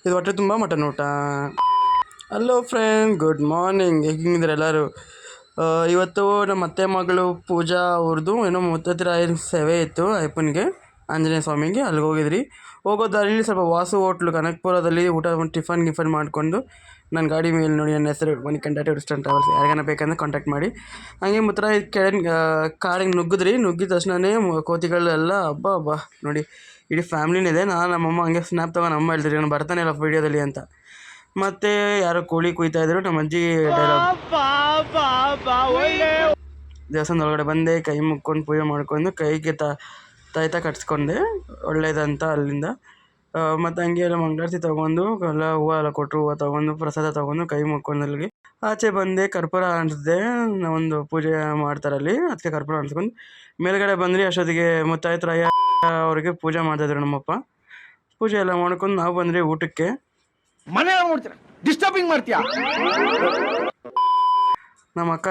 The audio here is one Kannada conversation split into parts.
ಇದು ಹೊಟ್ಟೆ ತುಂಬ ಮಟನ್ ಊಟ. Hello friend, good morning. ಹೇಗಿದ್ದಾರೆ ಎಲ್ಲರೂ? ಇವತ್ತು ನಮ್ಮ ಅತ್ತೆ ಮಗಳು ಪೂಜಾ ಅವ್ರದ್ದು ಏನೋ ಮುತ್ತತ್ತಿರಾಯನ ಸೇವೆ ಇತ್ತು ಅಯ್ಯಪ್ಪನಿಗೆ, ಆಂಜನೇಯ ಸ್ವಾಮಿಗೆ. ಅಲ್ಲಿಗೆ ಹೋಗಿದ್ರಿ. ಹೋಗೋ ದಾರಿಲಿ ಸ್ವಲ್ಪ ವಾಸು ಹೋಟ್ಲು ಕನಕಪುರದಲ್ಲಿ ಟಿಫನ್ ಮಾಡಿಕೊಂಡು ನನ್ನ ಗಾಡಿ ಮೇಲೆ ನೋಡಿ ನನ್ನ ಹೆಸರು ಮಣಿಕಂಠ ಟೂರಿಸ್ಟ್ ಆ್ಯಂಡ್ ಟ್ರಾವೆಲ್ಸ್, ಯಾರಿಗಾನ ಬೇಕಂದ್ರೆ ಕಾಂಟ್ಯಾಕ್ಟ್ ಮಾಡಿ. ಹಂಗೆ ಮುತ್ತರ ಕಾಡಿಗೆ ನುಗ್ಗಿದ ತಕ್ಷಣವೇ ಕೋತಿಗಳೆಲ್ಲ ಹಬ್ಬ ನೋಡಿ, ಇಡೀ ಫ್ಯಾಮ್ಲಿನೇ ಇದೆ. ನಮ್ಮಮ್ಮ ಹಂಗೆ ಸ್ನ್ಯಾಪ್ ತೊಗೊಂಡು ಅಮ್ಮ ಹೇಳ್ತಿದ್ರು ನಾನು ಬರ್ತಾನೆ ಇಲ್ಲ ವೀಡಿಯೋದಲ್ಲಿ ಅಂತ. ಮತ್ತು ಯಾರೋ ಕೋಳಿ ಕುಯ್ತಾಯಿದ್ರು. ನಮ್ಮ ಅಜ್ಜಿ ದೇವಸ್ಥಾನದ ಒಳಗಡೆ ಬಂದೆ, ಕೈ ಮುಕ್ಕೊಂಡು ಪೂಜೆ ಮಾಡ್ಕೊಂಡು ಕೈಗೆ ತಾಯ್ತ ಕಟ್ಸ್ಕೊಂಡೆ, ಒಳ್ಳೇದಂತ ಅಲ್ಲಿಂದ. ಮತ್ತು ಹಂಗೆ ಎಲ್ಲ ಮಂಗಳಾರತಿ ತೊಗೊಂಡು ಎಲ್ಲ ಹೂವು ಎಲ್ಲ ಕೊಟ್ಟರು, ಹೂವು ತೊಗೊಂಡು ಪ್ರಸಾದ ತೊಗೊಂಡು ಕೈ ಮುಕ್ಕೊಂಡು ಅಲ್ಲಿಗೆ ಆಚೆ ಬಂದೆ. ಕರ್ಪೂರ ಅಂಟಿಸಿದೆ, ಒಂದು ಪೂಜೆ ಮಾಡ್ತಾರಲ್ಲಿ, ಅದಕ್ಕೆ ಕರ್ಪೂರ ಅಂಟಿಸ್ಕೊಂಡು ಮೇಲ್ಗಡೆ ಬಂದ್ರಿ. ಅಷ್ಟೊತ್ತಿಗೆ ಮುತ್ತಾಯ್ತರಾಯ ಅವ್ರಿಗೆ ಪೂಜೆ ಮಾಡ್ತಾಯಿದ್ರು ನಮ್ಮಪ್ಪ. ಪೂಜೆ ಎಲ್ಲ ಮಾಡ್ಕೊಂಡು ನಾವು ಬಂದ್ರಿ ಊಟಕ್ಕೆ. ಮನೆ ನೋಡ್ತೀರ, ಡಿಸ್ಟರ್ಬಿಂಗ್ ಮಾಡ್ತೀಯ. ನಮ್ಮ ಅಕ್ಕ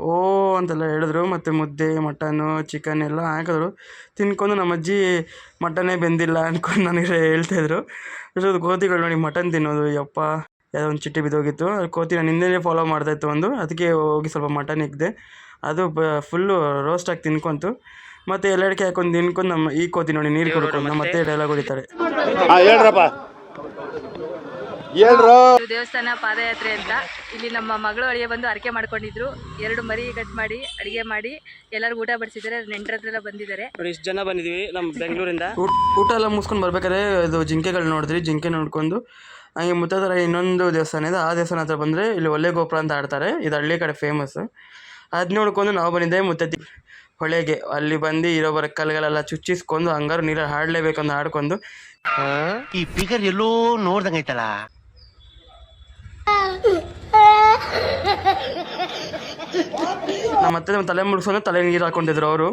ಓ ಅಂತೆಲ್ಲ ಹೇಳಿದ್ರು. ಮತ್ತು ಮುದ್ದೆ, ಮಟನ್ನು, ಚಿಕನ್ ಎಲ್ಲ ಹಾಕಿದ್ರು. ತಿನ್ಕೊಂಡು ನಮ್ಮ ಅಜ್ಜಿ ಮಟನ್ನೇ ಬೆಂದಿಲ್ಲ ಅಂದ್ಕೊಂಡು ನನಗೆ ಹೇಳ್ತಾಯಿದ್ರು. ಅಷ್ಟೊಂದು ಕೋತಿಗಳು ನೋಡಿ ಮಟನ್ ತಿನ್ನೋದು, ಯಪ್ಪ ಯಾವುದೋ ಒಂದು ಚಿಟ್ಟಿ ಬಿದ್ದೋಗಿತ್ತು. ಅದು ಕೋತಿ ನಾನು ಹಿಂದೆ ಫಾಲೋ ಮಾಡ್ತಾಯಿತ್ತು ಒಂದು, ಅದಕ್ಕೆ ಹೋಗಿ ಸ್ವಲ್ಪ ಮಟನ್ ಇಕ್ಕಿದೆ. ಅದು ಫುಲ್ಲು ರೋಸ್ಟಾಗಿ ತಿನ್ಕೊಂತು. ಮತ್ತು ಎಲ್ಲಡಿಕೆ ಹಾಕೊಂಡು ತಿನ್ಕೊಂಡು ನಮ್ಮ ಈ ಕೋತಿ ನೋಡಿ ನೀರು ಕುಡ್ಕೊಂಡು ಮತ್ತೆ ಡೈಲಾಗ್ ಹೊಡಿತಾರೆ. ದೇವಸ್ಥಾನ ಪಾದಯಾತ್ರೆ ಅಂತ ಇಲ್ಲಿ ನಮ್ಮ ಮಗಳು ಅಳಿಯ ಬಂದು ಅರಕೆ ಮಾಡ್ಕೊಂಡಿದ್ರು. 2 ಮರಿ ಕಟ್ ಮಾಡಿ ಅಡಿಗೆ ಮಾಡಿ ಎಲ್ಲರಿಗೂ ಊಟ ಬಡಿಸಿದ್ದಾರೆ. ನೆಂಟರತ್ರೆಲ್ಲ ಬಂದಿದ್ದಾರೆ. ಇಷ್ಟು ಜನ ಬಂದಿದ್ದೀವಿ ನಮ್ಮ ಬೆಂಗಳೂರಿಂದ. ಊಟ ಎಲ್ಲ ಮುಗಿಸ್ಕೊಂಡು ಬರ್ಬೇಕಾದ್ರೆ ಇದು ಜಿಂಕೆಗಳು ನೋಡಿದ್ರಿ. ಜಿಂಕೆ ನೋಡ್ಕೊಂಡು ಹಂಗೆ ಮುತ್ತತ್ತರ ಇನ್ನೊಂದು ದೇವಸ್ಥಾನ ಇದೆ, ಆ ದೇವಸ್ಥಾನ ಹತ್ರ ಬಂದರೆ ಇಲ್ಲಿ ಒಳ್ಳೆ ಗೋಪುರ ಅಂತ ಆಡ್ತಾರೆ. ಇದು ಹಳ್ಳಿ ಕಡೆ ಫೇಮಸ್. ಅದು ನೋಡ್ಕೊಂಡು ನಾವು ಬಂದಿದ್ದೆ ಮುತ್ತತ್ತಿ ಹೊಳೆಗೆ. ಅಲ್ಲಿ ಬಂದು ಇರೋ ಬರೋ ಕಲ್ಲುಗಳೆಲ್ಲ ಚುಚ್ಚಿಸ್ಕೊಂಡು ಹಂಗಾರು ನೀರಲ್ಲಿ ಹಾಡಲೇಬೇಕಂದು ಆಡ್ಕೊಂಡು ಈ ಫಿಗರ್ ಎಲ್ಲೋ ನೋಡ್ದಂಗೈತಲ್ಲ. ನಮ್ಮ ಮತ್ತೆ ತಲೆ ಮುಡ್ಸ್ಕೊಂಡು ತಲೆ ನೀರು ಹಾಕೊಂಡಿದ್ರು ಅವರು.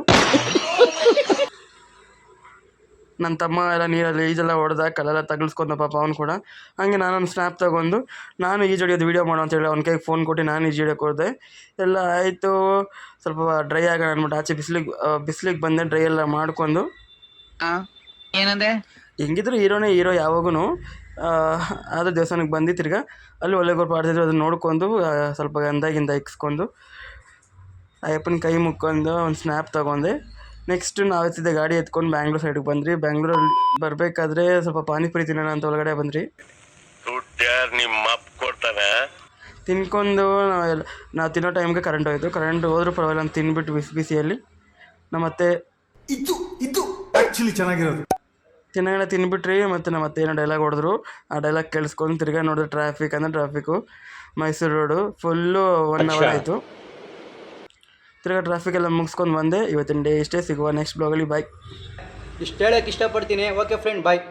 ನನ್ನ ತಮ್ಮ ಎಲ್ಲ ನೀರಲ್ಲಿ ಈಜೆಲ್ಲ ಹೊಡೆದ, ಕಲ್ಲೆಲ್ಲ ತಗಲ್ಸ್ಕೊಂಡ ಪಾಪ ಅವ್ನು ಕೂಡ. ಹಂಗೆ ನಾನೊಂದು ಸ್ನ್ಯಾಪ್ ತೊಗೊಂಡು ನಾನು ಈಜು ಹೊಡಿಯೋದು ವೀಡಿಯೋ ಮಾಡೋ ಅಂತೇಳಿ ಅವ್ನ ಕೈಗೆ ಫೋನ್ ಕೊಟ್ಟು ನಾನು ಈಜು ಹೊಡಿಯೋಕೆ ಹೋದೆ. ಎಲ್ಲ ಆಯಿತು. ಸ್ವಲ್ಪ ಡ್ರೈ ಆಗೋಣ ಅಂದ್ಬಿಟ್ಟು ಆಚೆ ಬಿಸಿಲಿಗೆ ಬಂದೆ. ಡ್ರೈ ಎಲ್ಲ ಮಾಡ್ಕೊಂಡು ಏನಂದೆ, ಹೆಂಗಿದ್ರು ಹೀರೋ ಯಾವಾಗೂ ಅದು ದೇವಸ್ಥಾನಕ್ಕೆ ಬಂದು ತಿರ್ಗಾ ಅಲ್ಲಿ ಒಳ್ಳೆ ಗೋಪುರ ಆಡ್ತಿದ್ರು. ಅದನ್ನ ನೋಡ್ಕೊಂಡು ಸ್ವಲ್ಪ ಗಂಧ ಇಕ್ಸ್ಕೊಂಡು ಅಯ್ಯಪ್ಪನ ಕೈ ಮುಕ್ಕೊಂಡು ಒಂದು ಸ್ನ್ಯಾಪ್ ತೊಗೊಂಡೆ. ನೆಕ್ಸ್ಟ್ ನಾವು ಎತ್ತಿದ್ದೆ ಗಾಡಿ ಎತ್ಕೊಂಡು ಬ್ಯಾಂಗ್ಳೂರ್ ಸೈಡಿಗೆ ಬಂದ್ರಿ. ಬ್ಯಾಂಗ್ಳೂರಲ್ಲಿ ಬರಬೇಕಾದ್ರೆ ಸ್ವಲ್ಪ ಪಾನಿಪುರಿ ತಿನ್ನೋಣ ಅಂತ ಒಳಗಡೆ ಬಂದ್ರಿ. ತಿನ್ಕೊಂಡು ನಾವು ತಿನ್ನೋ ಟೈಮ್ಗೆ ಕರೆಂಟ್ ಹೋಯಿತು. ಕರೆಂಟ್ ಹೋದ್ರೂ ಪರವಾಗಿಲ್ಲ ಅಂತ ತಿನ್ಬಿಟ್ಟು ಬಿಸಿಯಲ್ಲಿ ನಮ್ಮತ್ತೆ ಇದು ಆ್ಯಕ್ಚುಲಿ ಚೆನ್ನಾಗಿರೋದು ತಿನ್ನೋಣ ತಿನ್ಬಿಟ್ರಿ. ಮತ್ತು ನಮ್ಮ ಅತ್ತೆ ಏನೋ ಡೈಲಾಗ್ ಹೊಡೆದ್ರು. ಆ ಡೈಲಾಗ್ ಕೇಳಿಸ್ಕೊಂಡು ತಿರ್ಗಾ ನೋಡಿದ್ರೆ traffic Mysuru road full 1 hour ಆಯಿತು. ತಿರ್ಗಾ ಟ್ರಾಫಿಕ್ ಎಲ್ಲ ಮುಗಿಸ್ಕೊಂಡು ಬಂದೆ. ಇವತ್ತಿನ ಡೇ ಇಷ್ಟೇ. ಸಿಗುವ ನೆಕ್ಸ್ಟ್ ಬ್ಲಾಗಲ್ಲಿ. ಬಾಯ್. ಇಷ್ಟು ಹೇಳೋಕ್ಕೆ ಇಷ್ಟಪಡ್ತೀನಿ. ಓಕೆ ಫ್ರೆಂಡ್, ಬಾಯ್.